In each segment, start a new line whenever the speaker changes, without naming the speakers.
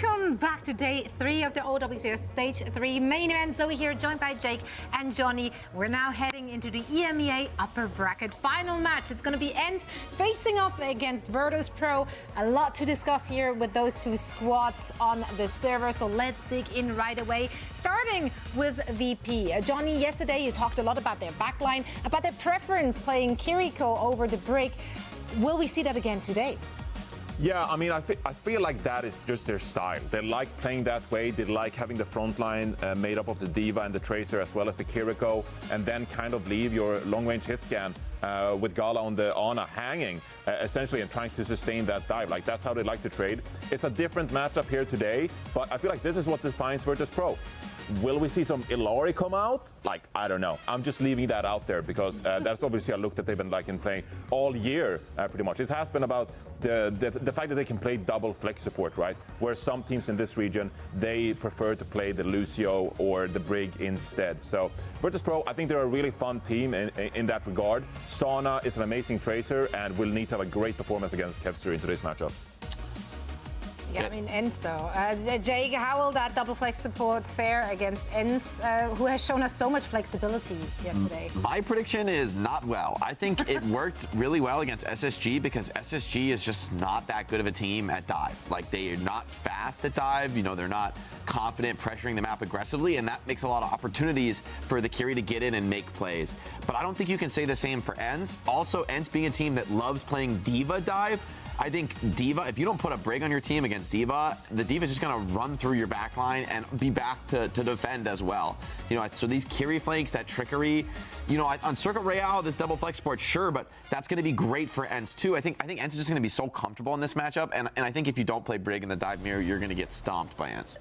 Welcome back to day 3 of the OWCS Stage 3 main event. Zoe here, joined by Jake and Johnny. We're now heading into the EMEA upper bracket final match. It's going to be ENCE facing off against Virtus.pro. A lot to discuss here with those two squads on the server, so let's dig in right away. Starting with VP. Johnny, yesterday you talked a lot about their backline, about their preference playing Kiriko over the Brig. Will we see that again today?
Yeah, I mean, I feel like that is just their style. They like playing that way. They like having the front line made up of the Diva and the Tracer as well as the Kiriko, and then kind of leave your long-range hit scan with Gala on the Ana hanging, essentially, and trying to sustain that dive. Like, that's how they like to trade. It's a different matchup here today, but I feel like this is what defines Virtus.pro. Will we see some Illari come out? Like, I don't know. I'm just leaving that out there because that's obviously a look that they've been liking playing all year, pretty much. It has been about the fact that they can play double flex support, right? Where some teams in this region, they prefer to play the Lucio or the Brig instead. So Virtus.pro, I think they're a really fun team in that regard. Sana is an amazing tracer and will need to have a great performance against Kevster in today's matchup.
Yeah, I mean, ENCE though. Jake, how will that double flex support fare against ENCE, who has shown us so much flexibility yesterday?
My prediction is not well. I think it worked really well against SSG because SSG is just not that good of a team at dive. Like, they are not fast at dive. You know, they're not confident pressuring the map aggressively, and that makes a lot of opportunities for the Kiri to get in and make plays. But I don't think you can say the same for ENCE. Also, ENCE being a team that loves playing Diva dive, I think Diva, if you don't put a Brig on your team against Diva, the Diva is just going to run through your backline and be back to defend as well. You know, so these Kiri flanks, that trickery, you know, on Circuit Royale, this double flex support, sure, but that's going to be great for ENCE too. I think ENCE is just going to be so comfortable in this matchup, and I think if you don't play Brig in the dive mirror, you're going to get stomped by ENCE.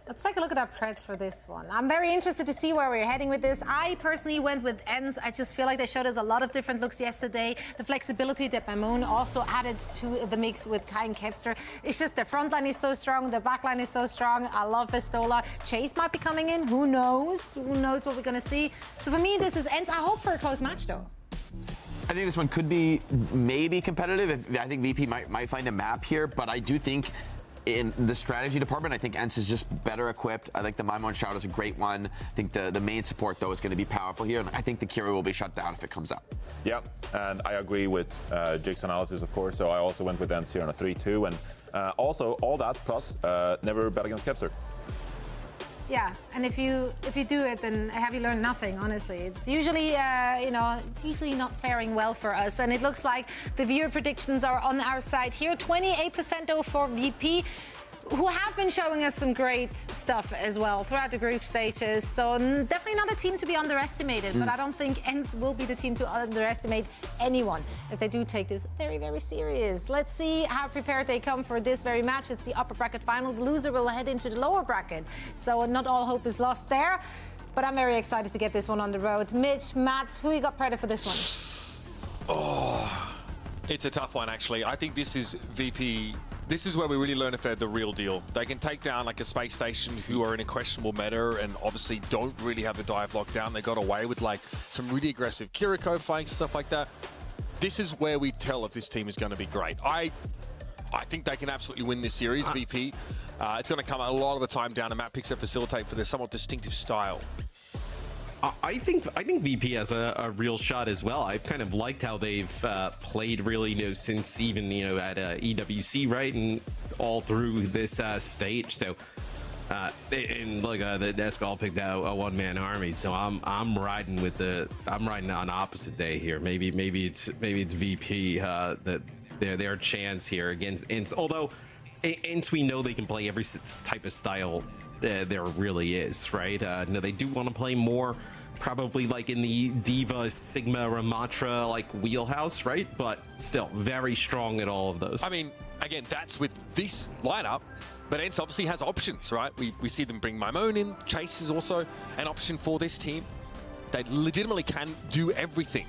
Let's take a look at our Preds for this one. I'm very interested to see where we're heading with this. I personally went with ENCE. I just feel like they showed us a lot of different looks yesterday. The flexibility that Mamoon also added to the mix with Kai and Kevster. It's just their front line is so strong, their back line is so strong. I love Vestola. Chase might be coming in. Who knows? Who knows what we're going to see? So for me, this is ENCE. I hope for a close match, though.
I think this one could be maybe competitive. I think VP might find a map here, but I do think in the strategy department, I think ENCE is just better equipped. I think the Maimon Shout is a great one. I think the main support, though, is going to be powerful here, and I think the Kiri will be shut down if it comes out.
Yeah, and I agree with Jake's analysis, of course, so I also went with ENCE here on a 3-2, and also all that plus never bet against Kevster.
Yeah, and if you do it, then have you learned nothing, honestly. It's usually, you know, it's usually not faring well for us. And it looks like the viewer predictions are on our side here. 28% though for VP, who have been showing us some great stuff as well throughout the group stages. So definitely not a team to be underestimated, but I don't think ENCE will be the team to underestimate anyone, as they do take this very, very serious. Let's see how prepared they come for this very match. It's the upper bracket final. The loser will head into the lower bracket. So not all hope is lost there, but I'm very excited to get this one on the road. Mitch, Matt, who you got credit for this one?
Oh, it's a tough one, actually. I think this is VP. This is where we really learn if they're the real deal. They can take down like a space station who are in a questionable meta and obviously don't really have the dive locked down. They got away with like some really aggressive Kiriko fights, stuff like that. This is where we tell if this team is going to be great. I think they can absolutely win this series, VP. It's going to come a lot of the time down to map picks that facilitate for their somewhat distinctive style.
I think VP has a real shot as well. I've kind of liked how they've played really, you know, since even, you know, at EWC, right, and all through this stage. So, and look, the Despal picked out a one-man army. So I'm riding on opposite day here. Maybe it's VP that their chance here against ENCE. Although ENCE, we know they can play every type of style there really is, right? No, they do want to play more, probably like in the Diva, Sigma, Ramatra like wheelhouse, right? But still very strong at all of those.
I mean, again, that's with this lineup, but ENCE obviously has options, right? We see them bring Maimon in. Chase is also an option for this team. They legitimately can do everything.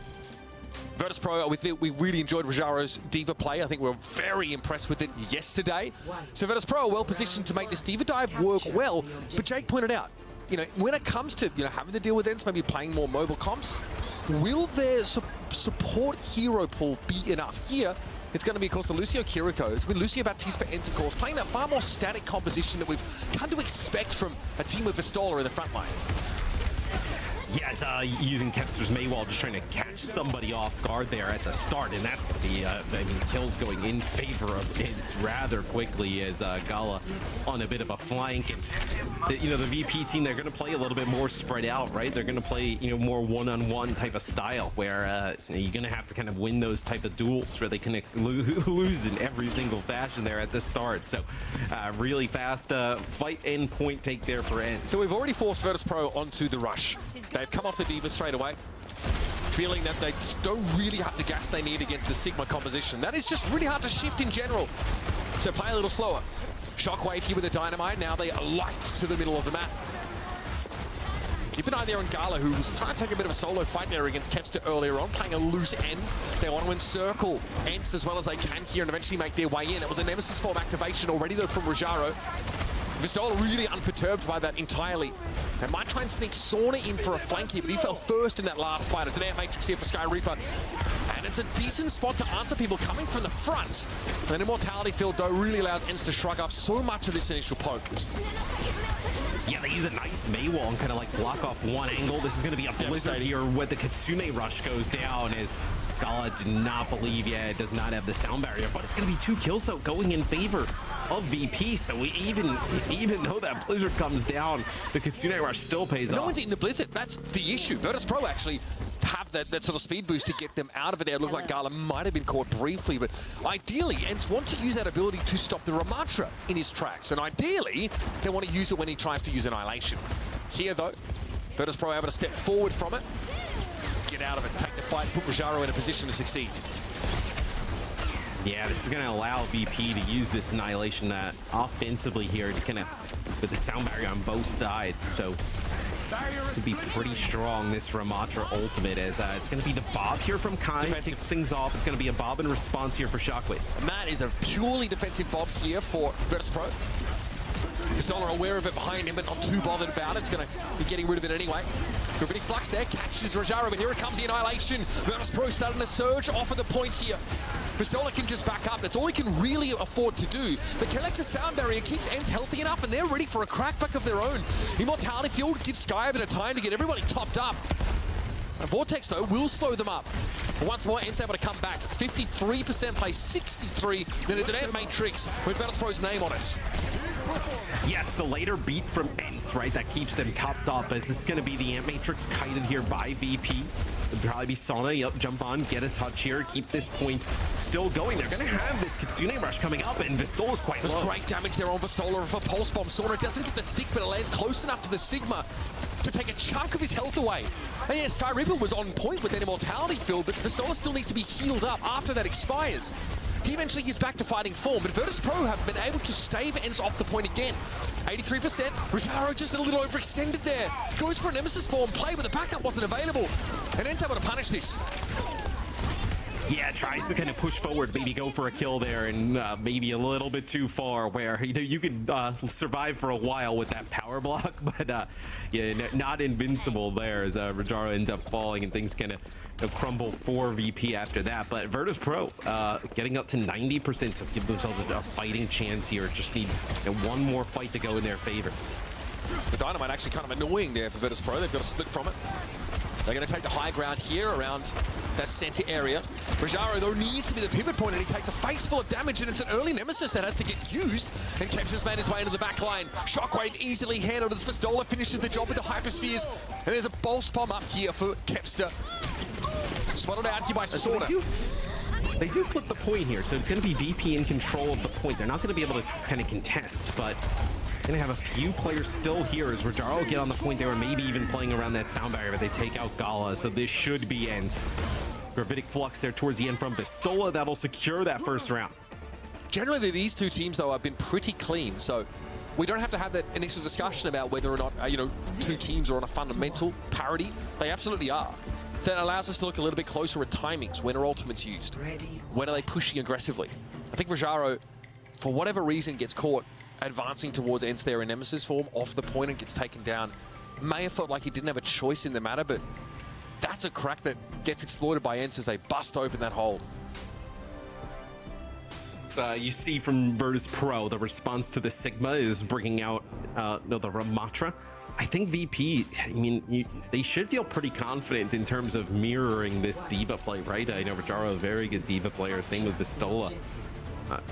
Virtus.pro, we really enjoyed Rajaro's Diva play. I think we were very impressed with it yesterday. So Virtus.pro are well positioned to make this Diva dive work well. But Jake pointed out, you know, when it comes to, you know, having to deal with ENCE, maybe playing more mobile comps, will their support hero pool be enough here it's going to be, of course, the Lucio Kiriko. It's been Lucio Baptiste for ENCE, of course, playing that far more static composition that we've come to expect from a team with Vistola in the front line.
Yes, using Kepster's Maywall, just trying to catch somebody off guard there at the start, and that's going to be, I mean, kills going in favor of ENCE rather quickly as Gala on a bit of a flank. And, the VP team, they're going to play a little bit more spread out, right? They're going to play, more one-on-one type of style where you're going to have to kind of win those type of duels where they can lose in every single fashion there at the start. So really fast fight and point take there for ENCE.
So we've already forced Virtus.pro onto the rush. They've come off the D.Va straight away, feeling that they don't really have the gas they need against the Sigma composition. That is just really hard to shift in general. So play a little slower. Shockwave here with the Dynamite. Now they alight to the middle of the map. Keep an eye there on Gala, who was trying to take a bit of a solo fight there against Kepster earlier on, playing a loose end. They want to encircle ENCE as well as they can here and eventually make their way in. That was a Nemesis form activation already, though, from Rajaro. Vistola really unperturbed by that entirely. They might try and sneak Sauna in for a flank here, but he fell first in that last fight. It's an air matrix here for Sky Reaper. And it's a decent spot to answer people coming from the front. And an Immortality field, though, really allows ENCE to shrug off so much of this initial poke.
Yeah, they use a nice Maywall and kind of like block off one angle. This is going to be a blizzard here when the Kitsune rush goes down as Gala did not believe, it does not have the sound barrier, but it's going to be 2 kills so going in favor of VP. So even though that blizzard comes down, the Kitsune rush still pays off.
No one's in the blizzard. That's the issue. Virtus.pro actually have that sort of speed boost to get them out of it there. It looked like Gala might have been caught briefly, but ideally, ENCE want to use that ability to stop the Ramatra in his tracks. And ideally, they want to use it when he tries to use Annihilation. Here, though, Virtus.pro able to step forward from it, get out of it, take the fight, put Rajaro in a position to succeed.
Yeah, this is going to allow VP to use this Annihilation offensively here to kind of, with the sound barrier on both sides. So to be pretty strong, this Ramatra ultimate, as it's going to be the Bob here from Kai. Kicks things off. It's going to be a Bob in response here for Shockwave.
And that is a purely defensive Bob here for Virtus.pro. Vistola aware of it behind him, but not too bothered about it. It's going to be getting rid of it anyway. Gravitic Flux there, catches Rajaro, but here it comes, the Annihilation. Virtus.pro starting to surge off of the point here. Vistola can just back up. That's all he can really afford to do. The Kelex's sound barrier keeps ENCE healthy enough, and they're ready for a crackback of their own. Immortality Field gives Sky a bit of time to get everybody topped up. And Vortex, though, will slow them up. But once more, ENCE able to come back. It's 53% play, 63. Then it's an Air Matrix with Virtus.pro's name on it.
Yeah, it's the later beat from ENCE, right, that keeps them topped up, as this is going to be the Ant Matrix kited here by VP. It'll probably be Sauna, yep, jump on, get a touch here, keep this point still going. They're going to have this Kitsune rush coming up, and Vistola's quite low.
There's great damage there on Vistola for Pulse Bomb. Sauna doesn't get the stick, but it lands close enough to the Sigma to take a chunk of his health away. And yeah, Sky Reaper was on point with that Immortality field, but Vistola still needs to be healed up after that expires. He eventually gets back to fighting form, but Virtus.pro have been able to stave ENCE off the point again. 83%. Rajaro just a little overextended there. Goes for a Nemesis form play, but the backup wasn't available. And ENCE able to punish this.
Yeah, tries to kind of push forward, maybe go for a kill there, and maybe a little bit too far where, you could survive for a while with that power block, but yeah, not invincible there as Rajaro ends up falling and things kind of crumble for VP after that. But Virtus.pro getting up to 90% to give themselves a fighting chance here. Just need one more fight to go in their favor.
The Dynamite actually kind of annoying there for Virtus.pro. They've got a split from it. They're going to take the high ground here around that center area. Rajaro, though, needs to be the pivot point, and he takes a face full of damage, and it's an early Nemesis that has to get used. And Kepster's made his way into the back line. Shockwave easily handled as Vistola finishes the job with the Hyperspheres. And there's a Pulse Bomb up here for Kepster. Spotted out here by Sauna.
They do flip the point here, so it's going to be VP in control of the point. They're not going to be able to kind of contest, but going to have a few players still here as Rajaro get on the point. They were maybe even playing around that sound barrier, but they take out Gala, so this should be ENCE. Gravitic Flux there towards the end from Vistola. That'll secure that first round.
Generally, these two teams, though, have been pretty clean, so we don't have to have that initial discussion about whether or not, two teams are on a fundamental parity. They absolutely are. So it allows us to look a little bit closer at timings. When are ultimates used? When are they pushing aggressively? I think Rajaro, for whatever reason, gets caught advancing towards ENCE there in Nemesis form, off the point and gets taken down. May have felt like he didn't have a choice in the matter, but that's a crack that gets exploited by ENCE as they bust open that hole.
shots you see from Virtus.pro, the response to the Sigma is bringing out the Ramatra. I think VP, I mean, they should feel pretty confident in terms of mirroring this D.Va play, right? I know Rajaro, a very good D.Va player, same with Vistola.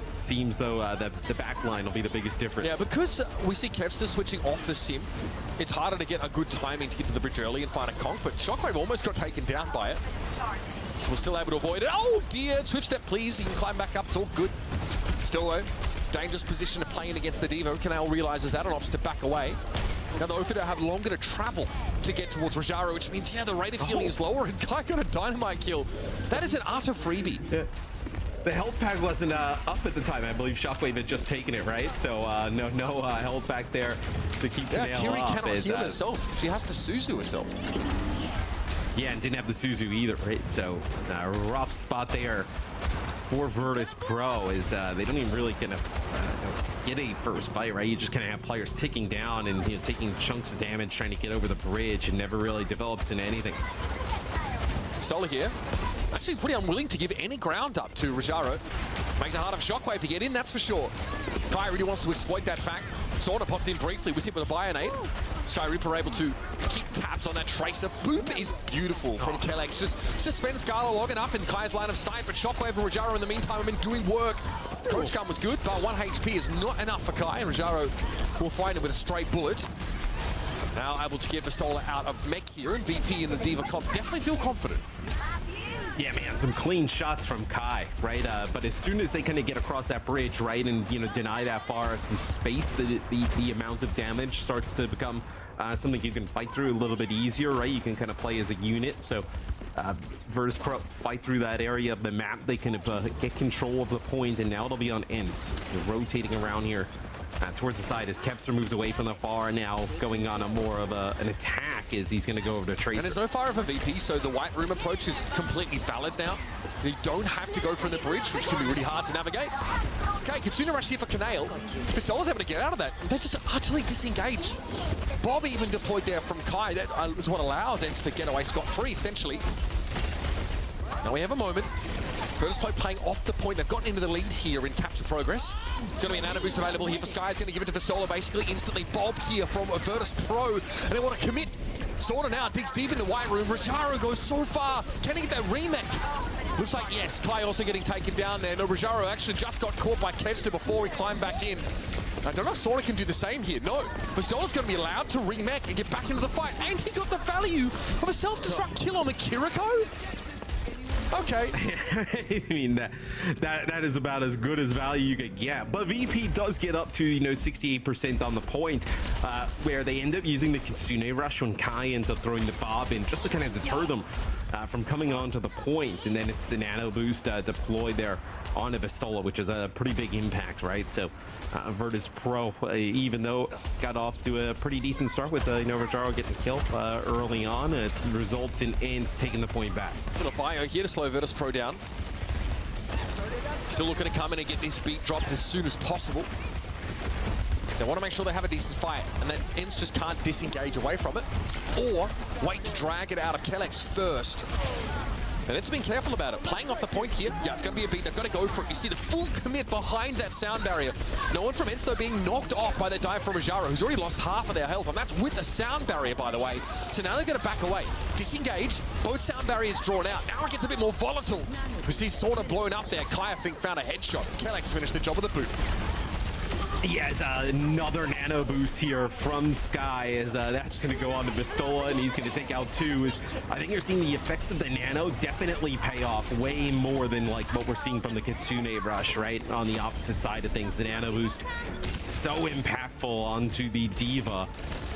Seems though that the back line will be the biggest difference.
Yeah, because we see Kevster switching off the sim, it's harder to get a good timing to get to the bridge early and find a conk, but Shockwave almost got taken down by it. So we're still able to avoid it. Oh dear, swift step please, he can climb back up, it's all good. Still though, dangerous position of playing against the D.Va. Canal realizes that and opts to back away. Now the Ophido have longer to travel to get towards Rajaro, which means, yeah, the rate of healing is lower, and Kai got a dynamite kill. That is an utter freebie.
Yeah. The health pack wasn't up at the time. I believe Shockwave had just taken it, right? So no health pack there to keep the nail off.
Kiri cannot heal herself. She has to Suzu herself.
Yeah, and didn't have the Suzu either, right? So rough spot there for Virtus.pro is they don't even really get a first fight, right? You just kind of have players ticking down and taking chunks of damage, trying to get over the bridge, and never really develops into anything.
Stola here. Actually pretty unwilling to give any ground up to Rajaro. Makes it hard on Shockwave to get in, that's for sure. Kai really wants to exploit that fact. Sauna popped in briefly, was hit with a Bionate. Sky Reaper able to keep tabs on that Tracer. Boop is beautiful from Kellex. Just suspend Scala long enough in Kai's line of sight, but Shockwave and Rajaro in the meantime have been doing work. Coach Gun was good, but 1 HP is not enough for Kai, and Rajaro will find it with a straight bullet. Now able to get Vistola out of mech here, and VP in the D.Va comp definitely feel confident.
Yeah, man, some clean shots from Kai, right? But as soon as they kind of get across that bridge, right, and deny that far some space, the amount of damage starts to become something you can fight through a little bit easier, right? You can kind of play as a unit. So Virtus.pro fight through that area of the map. They can get control of the point, and now it'll be on ENCE. They're rotating around here towards the side as Kevster moves away from the far, now going on a more of an attack as he's going to go over to Tracer.
And there's no fire of a VP, so the White Room approach is completely valid now. You don't have to go from the bridge, which can be really hard to navigate. Okay, Kitsune rush here for Canale. Pistola's able to get out of that. They're just utterly disengaged. Bob even deployed there from Kai. That is what allows ENCE to get away scot-free, essentially. Now we have a moment. Virtus.pro playing off the point. They've gotten into the lead here in capture progress. It's going to be an nano boost available here for Sky. He's going to give it to Vistola basically instantly. Bob here from Virtus.pro, and they want to commit. Sauna now digs deep into White Room. Rajaro goes so far. Can he get that remake? Looks like yes. Kai also getting taken down there. No, Rajaro actually just got caught by Kevster before he climbed back in. I don't know if Sauna can do the same here. No. Vistola's going to be allowed to remake and get back into the fight. And he got the value of a self-destruct kill on the Kiriko. Okay.
I mean, that is about as good as value you could get. But VP does get up to, 68% on the point, where they end up using the Kitsune rush when Kai ends up throwing the Bob in, just to kind of deter them from coming onto the point. And then it's the nano boost deployed there onto Vistola, which is a pretty big impact, right? So Virtus.pro, even though got off to a pretty decent start with Rajaro getting the kill early on, it results in ENCE taking the point back.
Little bio here to slow Virtus.pro down. Still looking to come in and get this beat dropped as soon as possible. They want to make sure they have a decent fight, and that ENCE just can't disengage away from it, or wait to drag it out of Kellex first. And it's been careful about it. Playing off the point here. Yeah, it's going to be a beat. They've got to go for it. You see the full commit behind that sound barrier. No one from ENCE, though, being knocked off by the dive from Rajaro, who's already lost half of their health. And that's with a sound barrier, by the way. So now they're going to back away. Disengage. Both sound barriers drawn out. Now it gets a bit more volatile. We see sort of blown up there. Kai, I think, found a headshot. Kellex finished the job with the boot.
Yes, another nano boost here from Sky as that's going to go on to Vistola, and he's going to take out 2. I think you're seeing the effects of the nano definitely pay off way more than like what we're seeing from the Kitsune rush, right? On the opposite side of things, the nano boost so impactful onto the D.Va.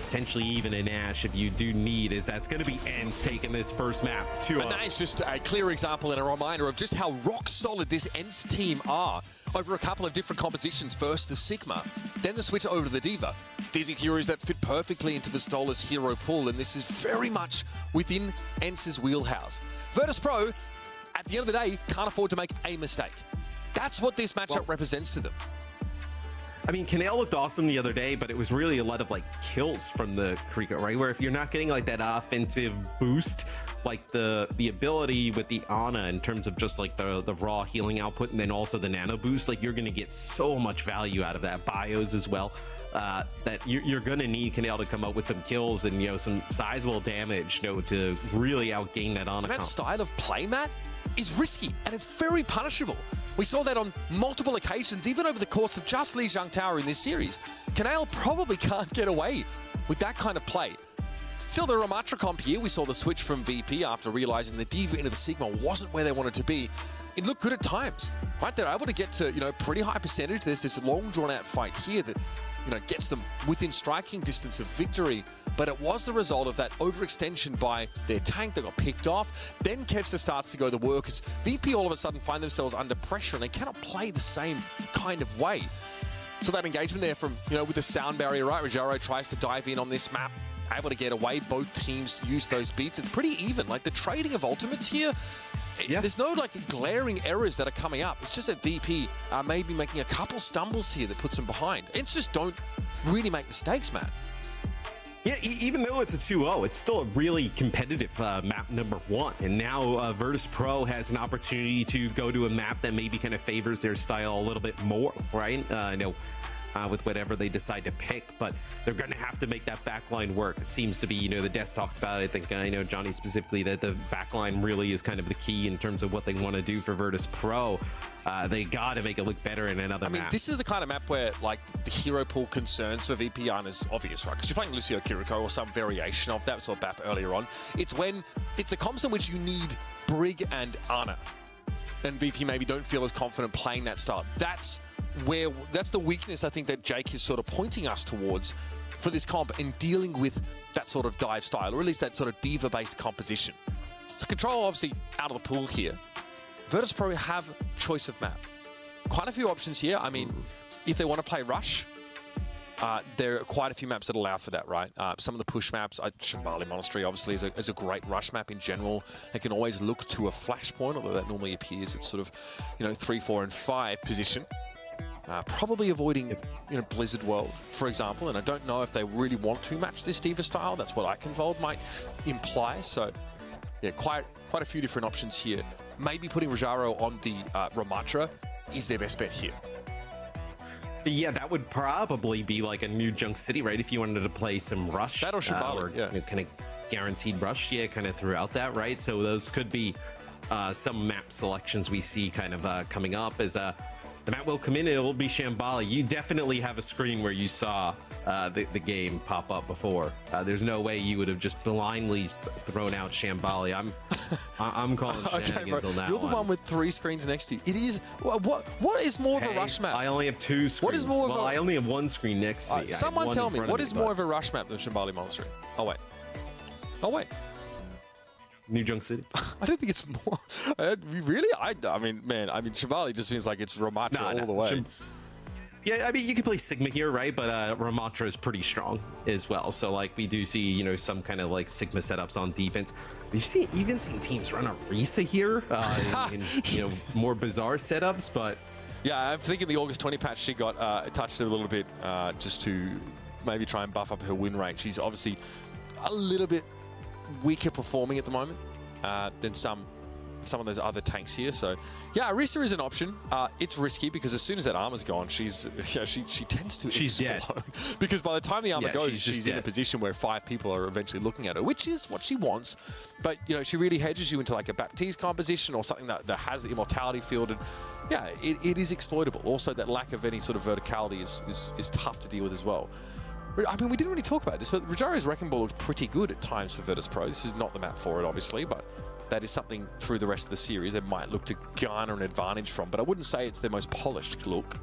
Potentially even an Ash if you do need, is that's going to be ENCE taking this first map 2-0.
And that is just a clear example and a reminder of just how rock solid this ENCE team are over a couple of different compositions. First the Sigma, then the switch over to the D.Va. Dizzy heroes that fit perfectly into Vistola's hero pool, and this is very much within ENCE's wheelhouse. Virtus.pro, at the end of the day, can't afford to make a mistake. That's what this matchup represents to them.
I mean, Canale looked awesome the other day, but it was really a lot of like kills from the Kriko, right? Where if you're not getting like that offensive boost, like the ability with the Ana in terms of just like the raw healing output and then also the nano boost, like you're gonna get so much value out of that. Bios as well. That you're gonna need Canale to come up with some kills and some sizable damage, to really outgain that Ana.
That style of play, Matt, is risky and it's very punishable. We saw that on multiple occasions, even over the course of just Lijiang Tower in this series. Canale probably can't get away with that kind of play. Still, the Ramatra comp here, we saw the switch from VP after realizing the Diva into the Sigma wasn't where they wanted to be. It looked good at times, right? They're able to get to, pretty high percentage. There's this long drawn out fight here that, gets them within striking distance of victory. But it was the result of that overextension by their tank that got picked off. Then Kevster starts to go the work. It's VP all of a sudden find themselves under pressure and they cannot play the same kind of way. So that engagement there from, with the sound barrier, right? Rojaro tries to dive in on this map, able to get away. Both teams use those beats. It's pretty even. Like the trading of ultimates here, there's no like glaring errors that are coming up. It's just that VP are maybe making a couple stumbles here that puts them behind. It's just don't really make mistakes, Matt.
Yeah, even though it's a 2-0, it's still a really competitive map number 1. And now Virtus.pro has an opportunity to go to a map that maybe kind of favors their style a little bit more, right? With whatever they decide to pick, but they're going to have to make that backline work. It seems to be, the Des talked about it. I think, Johnny specifically, that the backline really is kind of the key in terms of what they want to do for Virtus.pro. They got to make it look better in another map.
This is the kind of map where, like, the hero pool concerns for VP aren't as obvious, right? Because you're playing Lucio Kiriko or some variation of that, sort of BAP earlier on. It's the comps in which you need Brig and Ana. And VP maybe don't feel as confident playing that style. That's the weakness I think that Jake is sort of pointing us towards for this comp in dealing with that sort of dive style, or at least that sort of diva-based composition. So Control obviously out of the pool here. Virtus.pro have choice of map. Quite a few options here. I mean, if they want to play Rush, there are quite a few maps that allow for that, right? Some of the push maps, Shambali Monastery obviously is a great rush map in general. It can always look to a flashpoint, although that normally appears at sort of, 3, 4, and 5 position. Probably avoiding, Blizzard World, for example, and I don't know if they really want to match this Diva style. That's what Eichenwald might imply. So, yeah, quite a few different options here. Maybe putting Rojaro on the Ramatra is their best bet here.
Yeah, that would probably be like a new Junk City, right? If you wanted to play some Rush.
That or Shambali, yeah.
Kind of guaranteed Rush, kind of throughout that, right? So those could be some map selections we see kind of coming up as the map will come in and it will be Shambali. You definitely have a screen where you saw the game pop up before. There's no way you would have just blindly thrown out Shambali. I'm calling shenanigans on that.
You're the one with 3 screens next to you. It is what is more of a rush map?
I only have 2 screens.
What is more of
I only have 1 screen next to me.
Someone tell me, what is more of a rush map than Shambali Monastery? Oh wait.
New Junk City.
I don't think it's more. Really? I mean, Shambali just feels like it's Ramatra all the way.
Yeah, I mean, you can play Sigma here, right? But Ramatra is pretty strong as well. So, like, we do see, some kind of, like, Sigma setups on defense. We've even seen teams run a Risa here in more bizarre setups, but...
Yeah, I'm thinking the August 20 patch, she got touched a little bit just to maybe try and buff up her win rate. She's obviously a little bit weaker performing at the moment than some of those other tanks here. So yeah, Arisa is an option. It's risky because as soon as that armor's gone, she tends to explode. Dead. Because by the time the armor goes, she's in a position where 5 people are eventually looking at her, which is what she wants. But she really hedges you into like a Baptiste composition or something that has the immortality field, and yeah, it is exploitable. Also, that lack of any sort of verticality is tough to deal with as well. I mean, we didn't really talk about this, but Rojaro's Wrecking Ball looked pretty good at times for Virtus.pro. This is not the map for it, obviously, but that is something through the rest of the series they might look to garner an advantage from. But I wouldn't say it's their most polished look.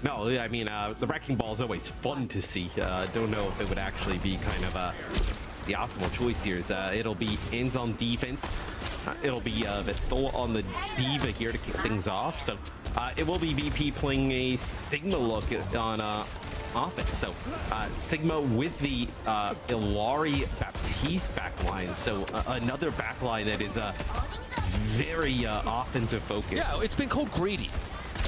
No, I mean, the Wrecking Ball is always fun to see. I don't know if it would actually be kind of the optimal choice here. It'll be ENCE on defense. It'll be Vestol on the Diva here to kick things off. So it will be VP playing a Sigma look on offense. So Sigma with the Illari Baptiste backline. So another backline that is very offensive focused.
Yeah, it's been called greedy.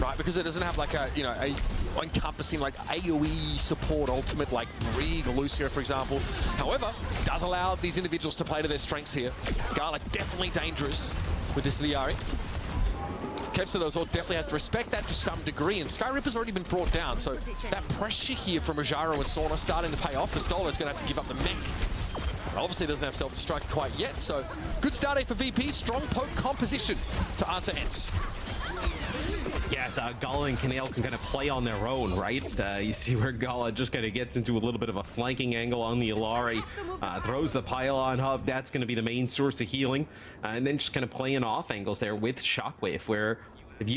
right? Because it doesn't have like a, you know, a encompassing like AoE support ultimate like Brig or Lucio, for example. However, it does allow these individuals to play to their strengths here. Gala definitely dangerous with this Liari. Kevster, though, as well, definitely has to respect that to some degree, and Skyripper's already been brought down, so that pressure here from Rajaro and Sauna starting to pay off. Vistola is going to have to give up the mech. Obviously doesn't have self-destruct quite yet, so good start here for VP. Strong poke composition to answer ENCE.
Yes, Gala and Canale can kind of play on their own, right? You see where Gala just kind of gets into a little bit of a flanking angle on the Illari, throws the pylon hub. That's going to be the main source of healing, and then just kind of playing off angles there with Shockwave, where if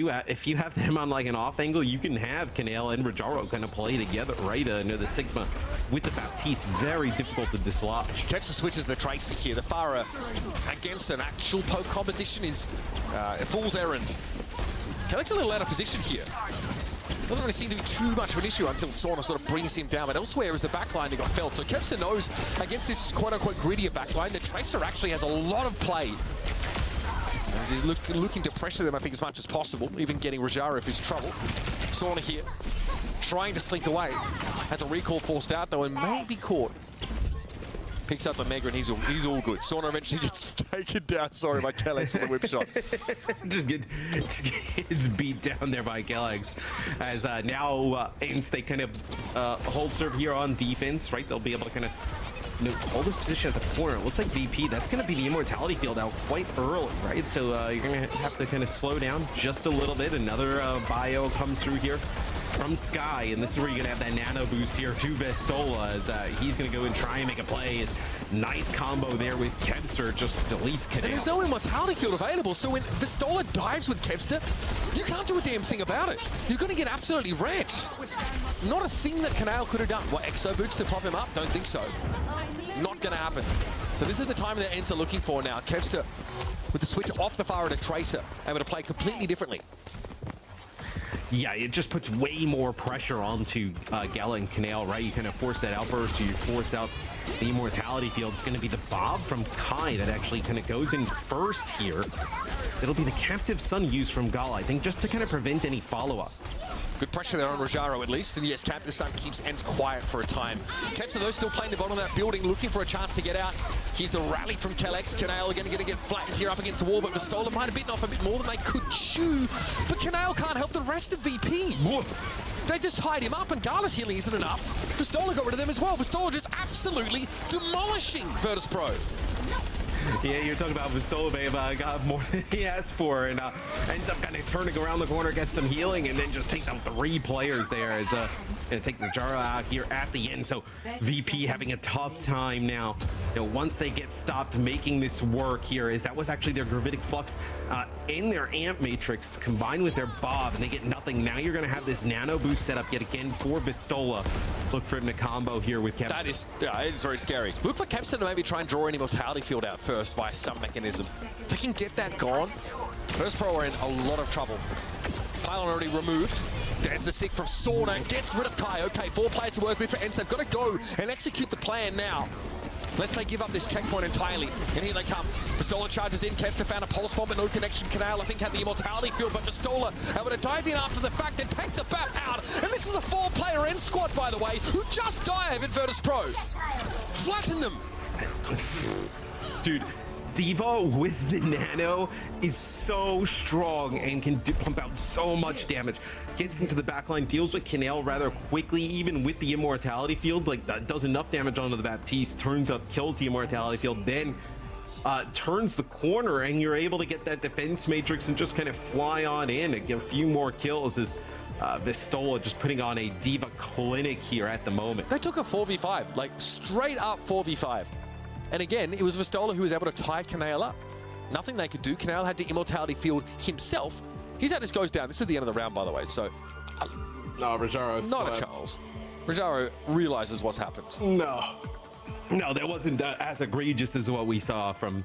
you have them on like an off angle, you can have Canale and Rajaro kind of play together, right? Near the Sigma with the Baptiste, very difficult to dislodge.
Kevster switches the Tracer here. The Pharah against an actual poke composition is a fool's errand. Kelleck's a little out of position here. Doesn't really seem to be too much of an issue until Sauna sort of brings him down, but elsewhere is the backline that got felt. So Kevster knows against this quote-unquote grittier backline, the Tracer actually has a lot of play. And he's looking to pressure them, I think, as much as possible, even getting Rajaro if he's trouble. Sauna here, trying to slink away. Has a recall forced out, though, and may be caught. Picks up the Mega, and he's all good. Sauna eventually gets taken down, sorry, by Kellex on the whip shot.
just gets beat down there by Kellex. As now ENCE, they kind of hold serve here on defense, right? They'll be able to kind of hold this position at the corner. It looks like VP, that's going to be the Immortality field out quite early, right? So you're going to have to kind of slow down just a little bit. Another bio comes through here from Sky, and this is where you're gonna have that nano boost here to Vistola, as he's gonna go and try and make a play. His nice combo there with Kevster just deletes Canale.
And there's no Immortality field available, so when Vistola dives with Kevster, you can't do a damn thing about it. You're gonna get absolutely wrecked. Not a thing that Canale could have done. What, Exo boots to pop him up? Don't think so. Not gonna happen. So this is the time that ENCE are looking for now. Kevster with the switch off the Pharah to Tracer, able to play completely differently.
Yeah, it just puts way more pressure onto Gala and Canale, right? You kind of force that outburst, you force out the Immortality field. It's going to be the Bob from Kai that actually kind of goes in first here. So it'll be the Captive Sun used from Gala, I think, just to kind of prevent any follow-up.
Good pressure there on Rajaro at least, and yes, Captain Sun keeps ENCE quiet for a time. Kevster, though, still playing the bottom of that building, looking for a chance to get out. Here's the rally from Kellex. Canale going to get flattened here up against the wall, but Vistola might have bitten off a bit more than they could chew. But Canale can't help the rest of VP. They just tied him up, and Gala's healing isn't enough. Vistola got rid of them as well. Vistola just absolutely demolishing Virtus.pro.
Yeah, you're talking about Vistola, babe. Got more than he asked for, and ends up kind of turning around the corner, gets some healing, and then just takes out 3 players there. As gonna take Rajaro out here at the end. So VP having a tough time now. You know, once they get stopped making this work here, is that was actually their Gravitic Flux in their Amp Matrix combined with their Bob, and they get nothing. Now you're gonna have this Nano Boost set up yet again for Vistola. Look for him to combo here with Kevster.
That is, yeah, it is very scary. Look for Kevster to maybe try and draw an Immortality field out first via some mechanism. If they can get that gone, Virtus.pro are in a lot of trouble. Pylon already removed. There's the stick from Sauna, gets rid of Kai. Okay, 4 players to work with for ENCE. They've got to go and execute the plan now, lest they give up this checkpoint entirely. And here they come. Vistola charges in. Kevster found a pulse bomb, but no connection. Canale, I think, had the Immortality field, but Vistola able to dive in after the fact and take the bat out. And this is a 4-player ENCE squad, by the way, who just dive at Virtus.pro. Flatten them.
Dude, D.Va with the Nano is so strong and can pump out so much damage. Gets into the backline, deals with Canale rather quickly, even with the Immortality field. Like, that does enough damage onto the Baptiste, turns up, kills the Immortality field, then turns the corner, and you're able to get that defense matrix and just kind of fly on in and get a few more kills as Vistola just putting on a D.Va clinic here at the moment.
They took a 4v5, like straight up 4v5. And again, it was Vistola who was able to tie Canale up. Nothing they could do. Canale had the Immortality field himself. His Atlas goes down. This is the end of the round, by the way, so...
No, Rajaro
not a chance. Rajaro realizes what's happened.
No, that wasn't as egregious as what we saw from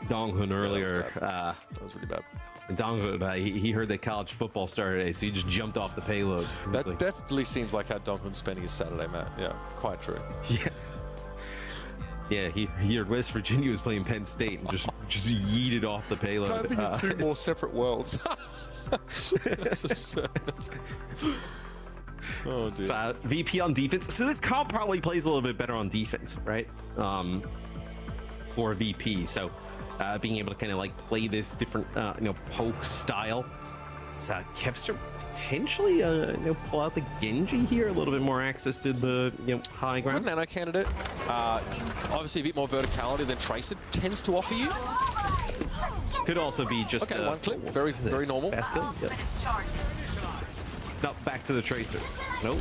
Donghun earlier.
That was really bad.
Donghun, he heard that college football started today, so he just jumped off the payload.
That like... definitely seems like how Donghun's spending his Saturday, Matt. Yeah, quite true.
Yeah. Yeah, he heard West Virginia was playing Penn State and just yeeted off the payload.
I think in 2 more separate worlds. That's absurd. Oh, dear.
It's, VP on defense. So this comp probably plays a little bit better on defense, right? For VP. So being able to kind of like play this different, poke style. So Kevster potentially, pull out the Genji here, a little bit more access to the, high
Good
ground.
nano candidate. Obviously a bit more verticality than Tracer tends to offer you.
Could also be just
Okay, one clip. Very, very normal.
Fast kill. Yep. No, back to the Tracer. Nope.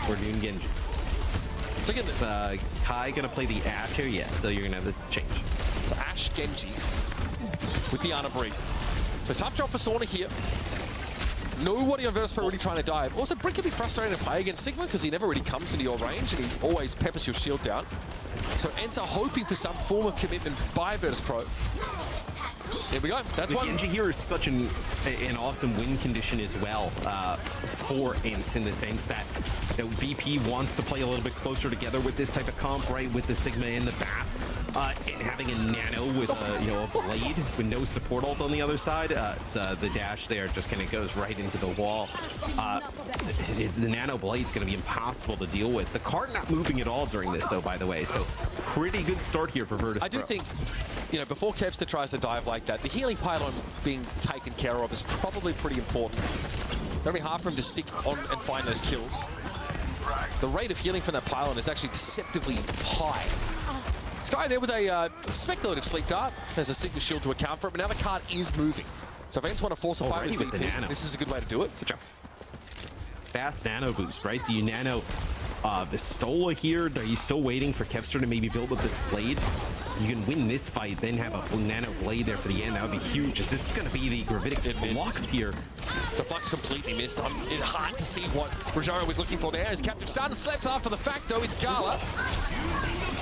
We're doing Genji.
So again,
Kai gonna play the Ashe here? Yeah, so you're gonna have to change.
so Ashe Genji with the Ana Brig. So tough job for Sauna here. Nobody on Virtus.pro really trying to dive. Also, Brig can be frustrating to play against Sigma because he never really comes into your range and he always peppers your shield down. So ENCE are hoping for some form of commitment by Virtus.pro. Here we go. That's
The
one.
Genji here is such an awesome win condition as well for ENCE in the sense that VP wants to play a little bit closer together with this type of comp, right? With the Sigma in the back. And having a nano with a blade with no support ult on the other side, so the dash there just kind of goes right into the wall. The nano blade's going to be impossible to deal with. The cart not moving at all during this, though, by the way. So pretty good start here for Virtus.pro.
I do think, before Kevster tries to dive like that, the healing pylon being taken care of is probably pretty important. It'll be hard for him to stick on and find those kills. The rate of healing from that pylon is actually deceptively high. Sky there with a speculative sleep dart. There's a Sigma shield to account for it, but now the card is moving. So if ENCE want to force a fight with
the
VP,
nano.
this is a good way to do it.
Such a fast nano boost, right? Do you nano Vistola here? Are you still waiting for Kevster to maybe build with this blade? You can win this fight, then have a nano blade there for the end. That would be huge. Is this going to be the gravitic flux here?
The flux completely missed. It's hard to see what Rojaro was looking for there. His captive son slept after the fact, though. It's Gala.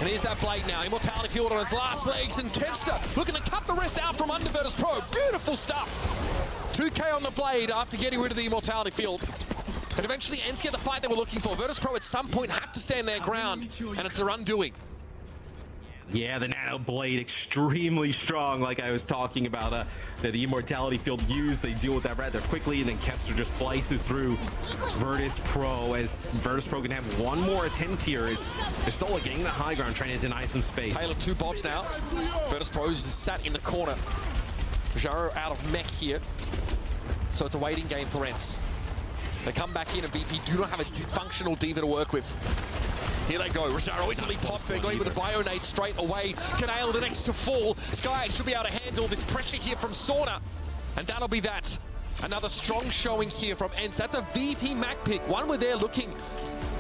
And here's that blade now. Immortality Field on its last legs. And Kevster looking to cut the rest out from under Virtus.pro. Beautiful stuff. 2K on the blade after getting rid of the Immortality Field. And eventually ENCE get the fight they were looking for. Virtus.pro at some point have to stand their ground. And it's their undoing.
Yeah, the nano blade extremely strong, like I was talking about. The Immortality Field used, they deal with that rather quickly, and then Kevster just slices through Virtus.pro as Virtus.pro can have one more attempt here. Is Vistola getting the high ground, trying to deny some space.
Taylor 2 bobs now. Virtus.pro is sat in the corner. Jaro out of mech here. So it's a waiting game for ENCE. They come back in and VP do not have a functional diva to work with. Here they go. Rosaro into lead pop. They're going with a Bionade straight away. Canale the next to fall. Sky should be able to handle this pressure here from Sauna. And that'll be that. Another strong showing here from ENCE. That's a VP Mac pick. One where they're looking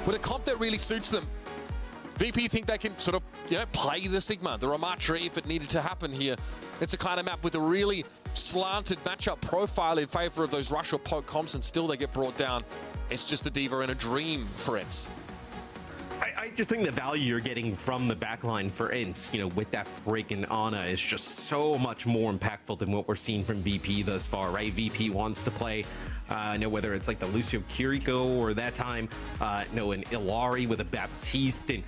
with a comp that really suits them. VP think they can sort of, play the Sigma, the Ramatri if it needed to happen here. It's a kind of map with a really slanted matchup profile in favor of those rush or poke comps, and still they get brought down. It's just a diva and a dream for ENCE.
I just think the value you're getting from the backline for ENCE, with that break in Ana is just so much more impactful than what we're seeing from VP thus far, right? VP wants to play, whether it's like the Lucio Kiriko or that time, an Illari with a Baptiste, and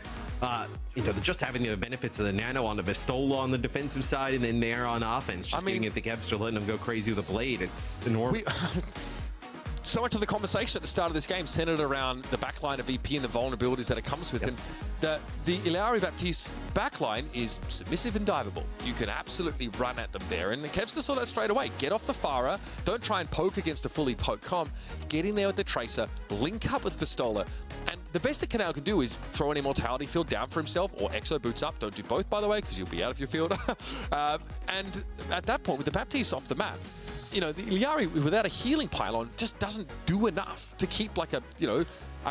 just having the benefits of the nano on the Vistola on the defensive side, and then there on offense, just giving it to Kevster, letting them go crazy with a blade. It's enormous.
So much of the conversation at the start of this game centered around the backline of VP and the vulnerabilities that it comes with. And the Illari Baptiste backline is submissive and diveable. You can absolutely run at them there. And Kevster saw that straight away. Get off the Pharah. Don't try and poke against a fully poke comp. Get in there with the Tracer. Link up with Vistola. And the best that Canale can do is throw an Immortality Field down for himself, or Exo boots up. Don't do both, by the way, because you'll be out of your field. And at that point, with the Baptiste off the map, the Illari without a healing pylon just doesn't do enough to keep like a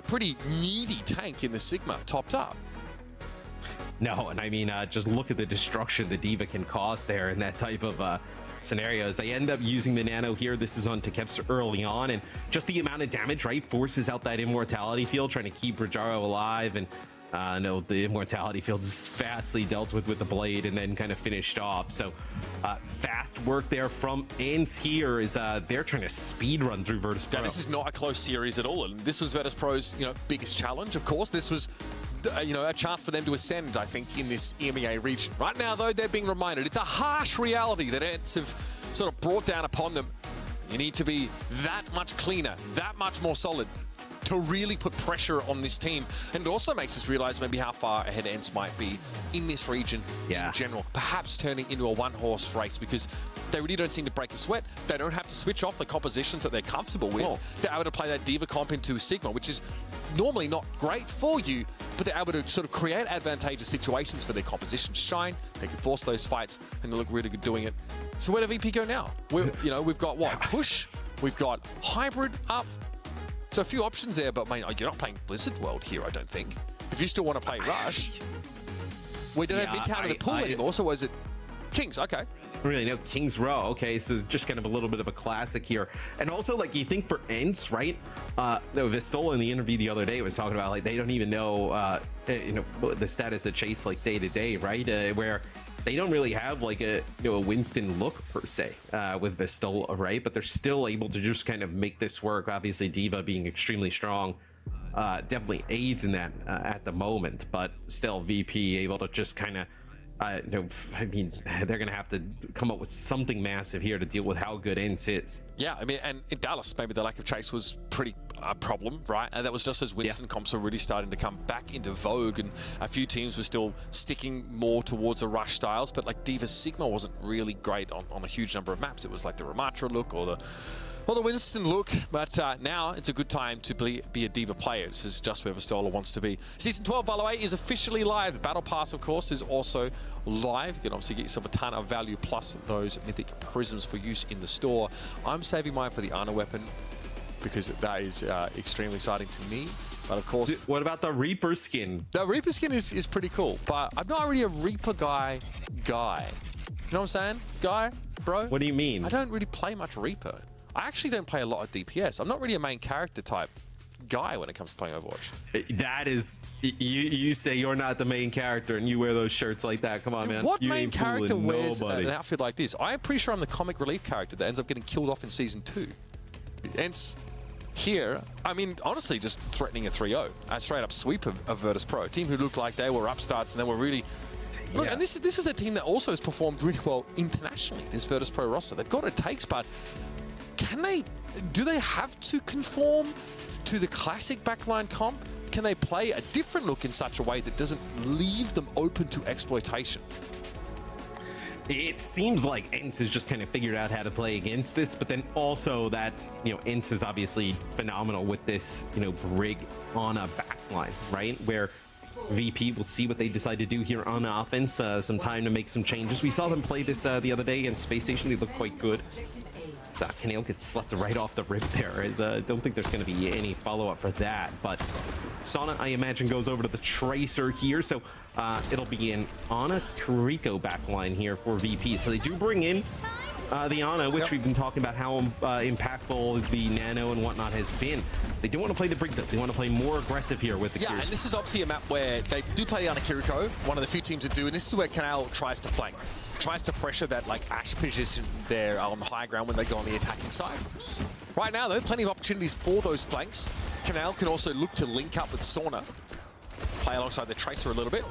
pretty needy tank in the Sigma topped up.
No, and I mean, just look at the destruction the diva can cause there in that type of scenarios. They end up using the nano here. This is on to Kevster early on, and just the amount of damage, right, forces out that Immortality Field, trying to keep Rojaro alive, and the Immortality Field is fastly dealt with the blade and then kind of finished off. So fast work there from ENCE here is they're trying to speed run through Virtus.pro.
Yeah, this is not a close series at all, and this was Virtus.pro's biggest challenge. Of course, this was a chance for them to ascend, I think, in this EMEA region. Right now, though, they're being reminded it's a harsh reality that ENCE have sort of brought down upon them. You need to be that much cleaner, that much more solid to really put pressure on this team. And it also makes us realize maybe how far ahead ENCE might be in this region in general. Perhaps turning into a one-horse race because they really don't seem to break a sweat. They don't have to switch off the compositions that they're comfortable with. They're able to play that Diva comp into Sigma, which is normally not great for you, but they're able to sort of create advantageous situations for their composition to shine. They can force those fights, and they look really good doing it. So where do VP go now? We've got what? Push. We've got hybrid up. So a few options there, but you're not playing Blizzard World here, I don't think. If you still want to play Rush, we don't have Midtown in the pool anymore, so was it Kings? Okay.
Really, no, Kings Row. Okay, so just kind of a little bit of a classic here. And also, like, you think for ENCE, right? Vistola in the interview the other day was talking about, like, they don't even know, the status of Chase, like, day to day, right? Where they don't really have like a Winston look per se with Vistola, right? But they're still able to just kind of make this work. Obviously, Diva being extremely strong definitely aids in that at the moment, but still VP able to just kind of I mean, they're going to have to come up with something massive here to deal with how good ENCE is.
Yeah, I mean, and in Dallas, maybe the lack of chase was pretty a problem, right? And that was just as Winston comps were really starting to come back into vogue, and a few teams were still sticking more towards the rush styles, but like Diva Sigma wasn't really great on a huge number of maps. It was like the Ramatra look or the Winston look, but now it's a good time to be a Diva player. This is just where Vistola wants to be. Season 12, by the way, is officially live. The Battle Pass, of course, is also live. You can obviously get yourself a ton of value, plus those mythic prisms for use in the store. I'm saving mine for the Ana weapon, because that is extremely exciting to me. But of course...
What about the Reaper skin?
The Reaper skin is pretty cool, but I'm not really a Reaper guy. You know what I'm saying? Guy, bro?
What do you mean?
I don't really play much Reaper. I actually don't play a lot of DPS. I'm not really a main character type guy when it comes to playing Overwatch.
That is, you say you're not the main character and you wear those shirts like that. Come on,
Dude,
man.
What
you
main character wears
nobody.
an outfit like this? I'm pretty sure I'm the comic relief character that ends up getting killed off in Season 2. ENCE here, I mean, honestly, just threatening a 3-0. A straight-up sweep of Virtus.pro. A team who looked like they were upstarts and they were really... Look, and this is a team that also has performed really well internationally, this Virtus.pro roster. They've got what it takes, but... do they have to conform to the classic backline comp? Can they play a different look in such a way that doesn't leave them open to exploitation?
It seems like ENCE has just kind of figured out how to play against this, but then also that, ENCE is obviously phenomenal with this, Brig on a backline, right? Where VP will see what they decide to do here on offense, some time to make some changes. We saw them play this the other day in Space Station. They look quite good. Kanale gets slept right off the rip there. I don't think there's going to be any follow-up for that, but Sauna, I imagine, goes over to the Tracer here, so it'll be an Ana Toriko backline here for VP. So they do bring in the Ana, which we've been talking about how impactful the Nano and whatnot has been. They do want to play the Brig, though. They want to play more aggressive here with the
Kiriko. And this is obviously a map where they do play the Ana Kiriko, one of the few teams that do, and this is where Kanale tries to flank. Tries to pressure that Ash position there on the high ground when they go on the attacking side. Right now, though, plenty of opportunities for those flanks. Kanale can also look to link up with Sauna. Play alongside the Tracer a little bit.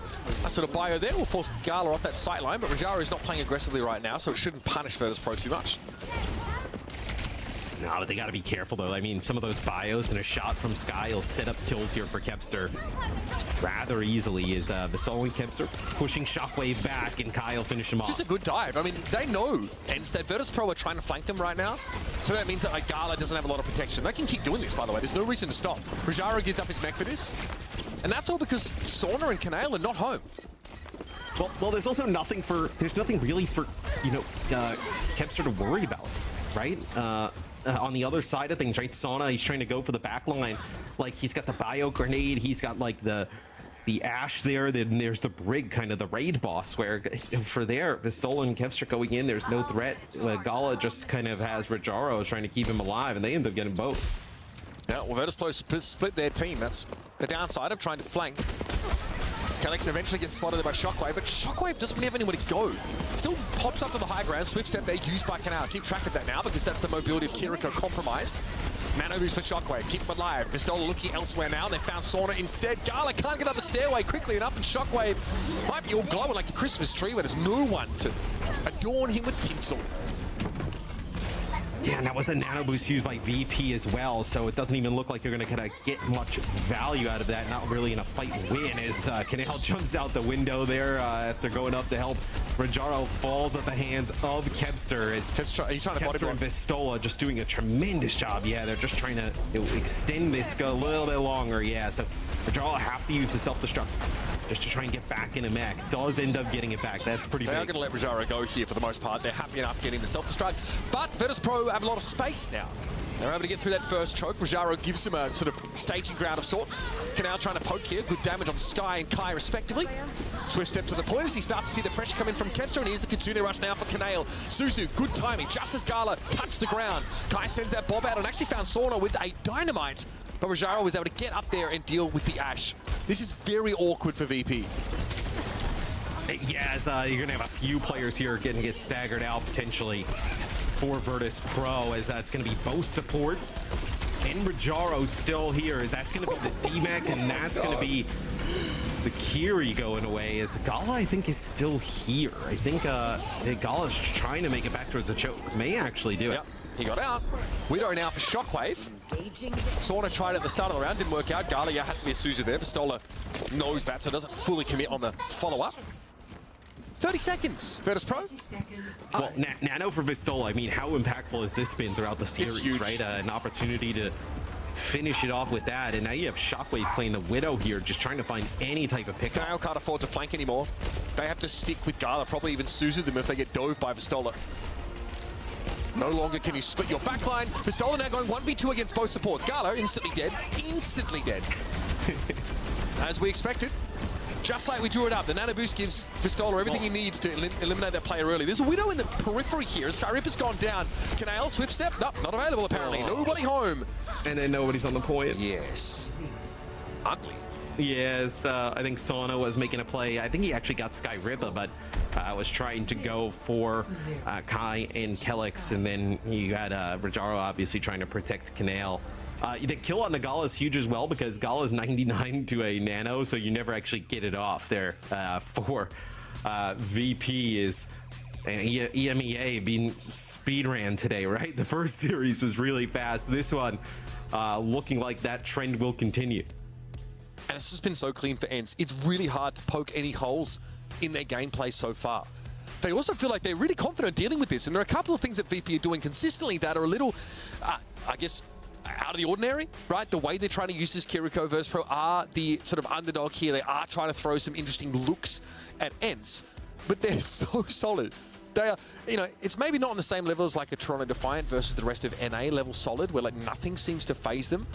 Nice little bio there will force Gala off that sight line, but Rajara is not playing aggressively right now, so it shouldn't punish Virtus.pro too much.
No, but they got to be careful, though. I mean, some of those bios and a shot from Sky will set up kills here for Kepster rather easily. Is Vistola and Kepster pushing Shockwave back, and Kyle finish him off.
Just a good dive. I mean, they know ENCE that Virtus.pro are trying to flank them right now, so that means that Gala doesn't have a lot of protection. They can keep doing this, by the way. There's no reason to stop. Rajara gives up his mech for this, and that's all because Sauna and Kanale are not home.
Well, there's also nothing really for Kepster to worry about, right? On the other side of things, right? Sauna, he's trying to go for the back line. Like, he's got the bio grenade, he's got like the Ash there, then there's the Brig, kind of the raid boss, where for there, Vistola and Kepster going in, there's no threat. Gala just kind of has Rajaro trying to keep him alive, and they end up getting both.
Yeah, well, Virtus.pro split their team. That's the downside of trying to flank. Calix eventually gets spotted there by Shockwave, but Shockwave doesn't really have anywhere to go. Still pops up to the high ground. Swift step there used by Kanale. Keep track of that now, because that's the mobility of Kiriko compromised. Manovers for Shockwave. Keep him alive. Vistola looking elsewhere now. They found Sauna instead. Gala can't get up the stairway quickly enough, and Shockwave might be all glowing like a Christmas tree, but there's no one to adorn him with tinsel.
Damn, that was a nano boost used by VP as well, so it doesn't even look like you're going to kind of get much value out of that. Not really in a fight win as Canal jumps out the window there after going up to help. Rajaro falls at the hands of Kevster as
He's trying to body
Kevster
block.
and Vistola just doing a tremendous job. Yeah, they're just trying to extend this a little bit longer. Yeah, so Rajaro have to use the self-destruct just to try and get back in a mech. Does end up getting it back. That's pretty
They
big.
are going to let Rajaro go here for the most part. They're happy enough getting the self-destruct, but Virtus.pro have a lot of space now. They're able to get through that first choke. Rajaro gives him a sort of staging ground of sorts. Canal trying to poke here. Good damage on Sky and Kai respectively. Swift step to the point as he starts to see the pressure come in from Kevster, and here's the Kitsune rush now for Canale. Suzu, good timing, just as Gala touched the ground. Kai sends that bob out and actually found Sauna with a dynamite, but Rajaro was able to get up there and deal with the Ash. This is very awkward for VP.
Yes, you're going to have a few players here get staggered out potentially for Virtus.pro, as that's going to be both supports. And Rajaro still here, as that's going to be the D-Mech, and that's going to be the Kiri going away, as Gala, I think, is still here. I think Gala's trying to make it back towards the choke. May actually do it.
Yep, he got out. Widow now for Shockwave. Sauna tried at the start of the round, didn't work out. Gala, has to be a Suzu there. Vistola knows that, so doesn't fully commit on the follow-up. 30 seconds, Virtus.pro.
Well, Nano for Vistola, I mean, how impactful has this been throughout the series,
huge.
right? An opportunity to finish it off with that, and now you have Shockwave playing the Widow here, just trying to find any type of pickup.
Canale can't afford to flank anymore. They have to stick with Gala, probably even Suzu them if they get dove by Vistola. No longer can you split your backline. Vistola now going 1v2 against both supports. Gala instantly dead. Instantly dead. As we expected. Just like we drew it up, the Nano Boost gives Vistola everything he needs to eliminate that player early. There's a Widow in the periphery here. Skyripper's gone down. Canale, Swift Step? Nope, not available apparently. Nobody home.
And then nobody's on the point.
Yes. Ugly.
Yes, I think Sauna was making a play. I think he actually got Skyripper, but was trying to go for Kai and Kelix, and then you had Rajaro obviously trying to protect Canale. The kill on the Gala is huge as well, because Gala is 99 to a nano, so you never actually get it off there for VP is EMEA being speedran today, right? The first series was really fast. This one looking like that trend will continue.
And it's just been so clean for ENCE. It's really hard to poke any holes in their gameplay so far. They also feel like they're really confident dealing with this, and there are a couple of things that VP are doing consistently that are a little, I guess, out of the ordinary, right? The way they're trying to use this Kiriko Virtus.pro are the sort of underdog here. They are trying to throw some interesting looks at ENCE, but they're so solid. They are, you know, it's maybe not on the same level as like a Toronto Defiant versus the rest of NA level solid, where like nothing seems to phase them.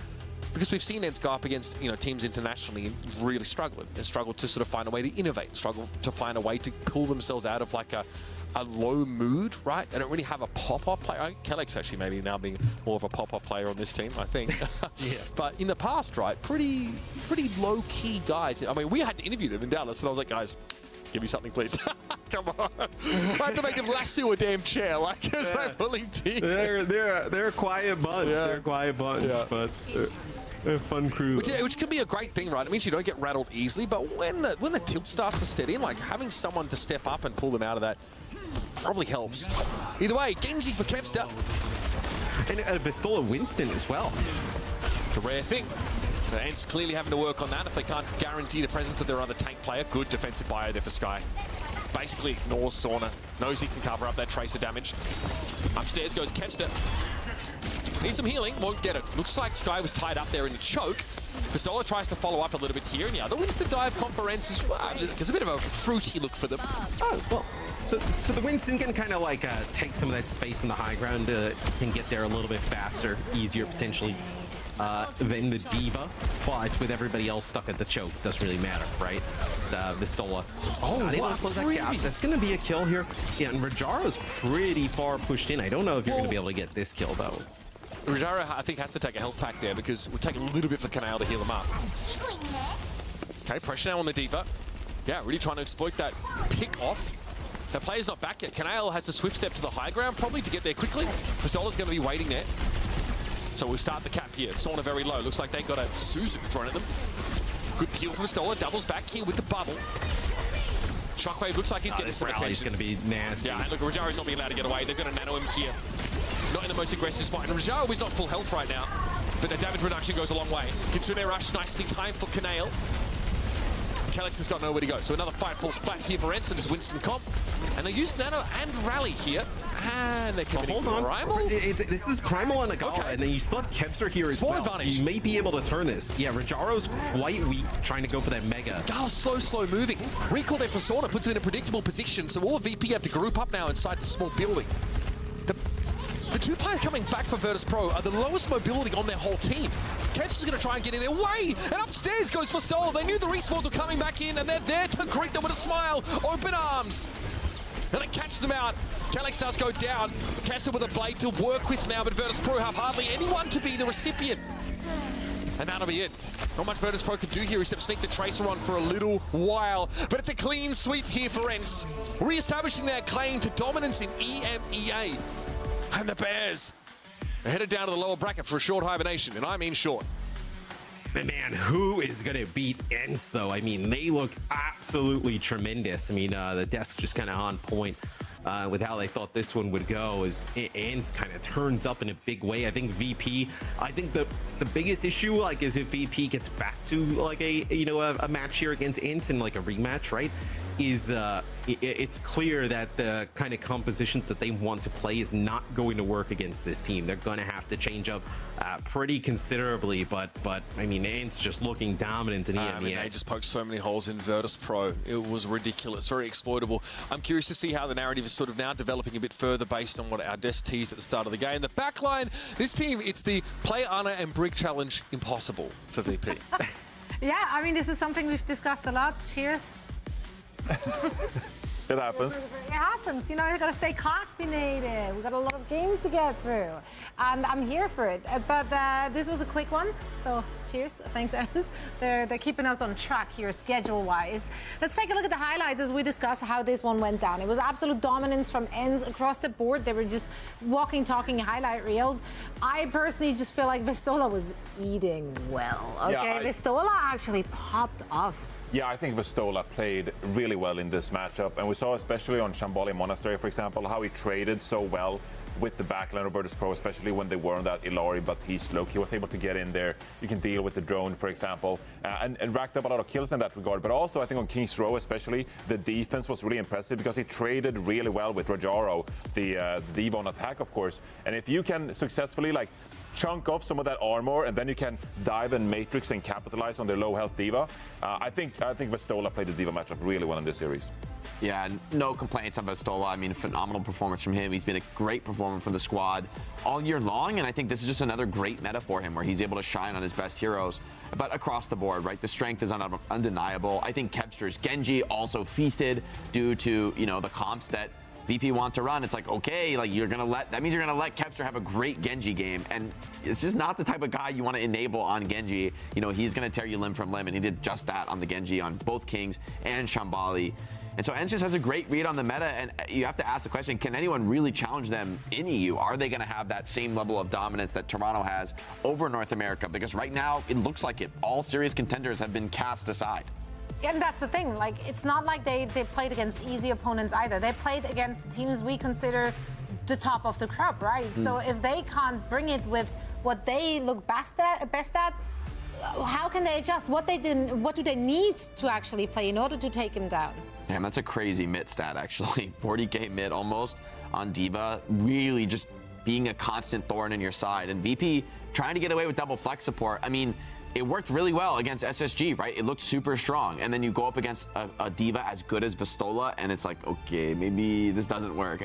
Because we've seen ENCE go up against, you know, teams internationally and really struggle to sort of find a way to innovate, struggle to find a way to pull themselves out of like a low mood, right? They don't really have a pop-off player. Kelix actually maybe now being more of a pop-off player on this team, I think.
Yeah.
But in the past, right, pretty low-key guys. I mean, we had to interview them in Dallas, and I was like, guys, give me something, please. Come on. I had to make them lasso a damn chair, like, as they're pulling teeth.
They're a quiet bunch.
Yeah.
They're a quiet bunch,
Yeah.
but they're a fun crew.
Which can be a great thing, right? It means you don't get rattled easily, but when the tilt starts to steady in, like having someone to step up and pull them out of that probably helps. Either way, Genji for Kevster.
And Vistola Winston as well.
The rare thing. So ENCE clearly having to work on that if they can't guarantee the presence of their other tank player. Good defensive bio there for Sky. Basically ignores Sauna. Knows he can cover up that tracer damage. Upstairs goes Kevster. Needs some healing, won't get it. Looks like Sky was tied up there in the choke. Vistola tries to follow up a little bit here, and yeah, the Winston dive conference is a bit of a fruity look for them.
Oh, well, so the Winston can kind of like take some of that space in the high ground, can get there a little bit faster, easier potentially than the Diva, but with everybody else stuck at the choke, doesn't really matter, right? Vistola. Oh, wow, that's going to be a kill here. Yeah, and Rajaro's pretty far pushed in. I don't know if you're going to be able to get this kill, though.
Rajaro, I think, has to take a health pack there because it would take a little bit for Canale to heal him up. Okay, pressure now on the Diva. Yeah, really trying to exploit that pick off. The player's not back yet. Canale has to swift step to the high ground, probably to get there quickly. Vistola's going to be waiting there. So we'll start the cap here. Sauna very low. Looks like they got a Suzu thrown at them. Good peel from Vistola. Doubles back here with the bubble. Shockwave looks like he's getting some attention.
He's going to be nasty.
Yeah, and look, Rajaro's not being allowed to get away. They're going to nano him here. not in the most aggressive spot. And Rajaro is not full health right now, but the damage reduction goes a long way. Kitsune Rush nicely timed for Kanale. Kellex has got nowhere to go. So another fight falls flat here for ENCE, and it's Winston Comp. And they use Nano and Rally here. And they're committing
Hold on.
Primal.
This is Primal on a Gala,
Okay.
and then you still have Kevster here as
Small
well.
advantage.
So you may be able to turn this. Yeah, Rajaro's quite weak trying to go for that Mega.
Gala's so slow moving. Recall their Persona puts him in a predictable position, so all of VP have to group up now inside the small building. The two players coming back for Virtus.pro are the lowest mobility on their whole team. Kev's is going to try and get in their way, and upstairs goes for Stola. They knew the respawns were coming back in, and they're there to greet them with a smile. Open arms. And it catches them out. Kellex does go down. Castle with a blade to work with now, but Virtus.pro have hardly anyone to be the recipient. And that'll be it. Not much Virtus.pro can do here except sneak the Tracer on for a little while. But it's a clean sweep here for ENCE, re-establishing their claim to dominance in EMEA. And the Bears are headed down to the lower bracket for a short hibernation, and I mean short.
But man, who is going to beat ENCE, though? I mean, they look absolutely tremendous. I mean, the desk just kind of on point with how they thought this one would go as ENCE kind of turns up in a big way. I think VP, I think the biggest issue, like, is if VP gets back to, like, a match here against ENCE and, like, a rematch, right? Is it's clear that the kind of compositions that they want to play is not going to work against this team. They're going to have to change up pretty considerably, but I mean, ENCE just looking dominant in EMEA.
I mean, they just poked so many holes in Virtus.pro. It was ridiculous, very exploitable. I'm curious to see how the narrative is sort of now developing a bit further based on what our desk teased at the start of the game. The backline, this team, it's the play Ana and Brig challenge impossible for VP.
Yeah, I mean, this is something we've discussed a lot. Cheers.
It happens.
It happens, you know, you gotta stay caffeinated. We've got a lot of games to get through, and I'm here for it. But this was a quick one, so cheers. Thanks, ENCE. They're keeping us on track here, schedule-wise. Let's take a look at the highlights as we discuss how this one went down. It was absolute dominance from ENCE across the board. They were just walking, talking highlight reels. I personally just feel like Vistola was eating well. Okay,
Yeah,
Vistola actually popped off.
Yeah, I think Vistola played really well in this matchup, and we saw especially on Shambali Monastery, for example, how he traded so well with the backline of Virtus.pro, especially when they were on that Illari Baptiste look. He was able to get in there. You can deal with the drone, for example, and racked up a lot of kills in that regard. But also, I think on King's Row especially, the defense was really impressive because he traded really well with Rajaro, the Diva on attack, of course. And if you can successfully, like, chunk off some of that armor, and then you can dive and matrix and capitalize on their low health Diva. I think Vistola played the Diva matchup really well in this series.
Yeah, no complaints on Vistola. I mean, phenomenal performance from him. He's been a great performer for the squad all year long, and I think this is just another great meta for him where he's able to shine on his best heroes, but across the board, right? The strength is undeniable. I think Kevster's Genji also feasted due to, you know, the comps that VP want to run. It's like, okay, like that means you're gonna let Kevster have a great Genji game, and it's just not the type of guy you want to enable on Genji. You know, he's gonna tear you limb from limb, and he did just that on the Genji on both Kings and Shambali. And so ENCE just has a great read on the meta, and you have to ask the question, can anyone really challenge them in EU? Are they going to have that same level of dominance that Toronto has over North America? Because right now, it looks like it. All serious contenders have been cast aside.
And that's the thing, like, it's not like they played against easy opponents either. They played against teams we consider the top of the crop, right? So if they can't bring it with what they look best at, how can they adjust? What do they need to actually play in order to take him down?
Damn, that's a crazy mid stat, actually. 40k mid almost on Diva, really just being a constant thorn in your side. And VP trying to get away with double flex support. I mean, it worked really well against SSG, right? It looked super strong. And then you go up against a Diva as good as Vistola, and it's like, okay, maybe this doesn't work.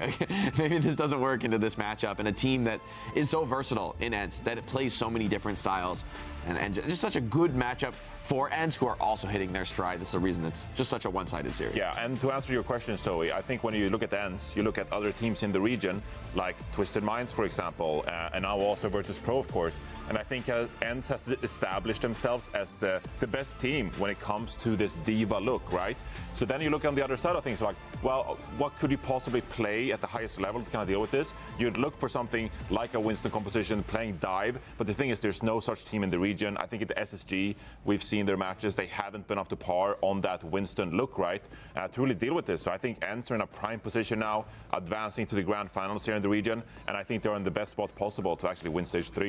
Maybe this doesn't work into this matchup. And a team that is so versatile in ENCE, that it plays so many different styles. And just such a good matchup for ENCE, who are also hitting their stride. That's the reason it's just such a one-sided series.
Yeah, and to answer your question, Zoe, I think when you look at ENCE, you look at other teams in the region, like Twisted Minds, for example, and now also Virtus.pro, of course. And I think ENCE has established themselves as the best team when it comes to this Diva look, right? So then you look on the other side of things, like, well, what could you possibly play at the highest level to kind of deal with this? You'd look for something like a Winston composition playing dive, but the thing is, there's no such team in the region. I think at the SSG, we've seen seen their matches, they haven't been up to par on that Winston look, right, to really deal with this. So I think ENCE are in a prime position now, advancing to the grand finals here in the region, and I think they're in the best spot possible to actually win stage 3.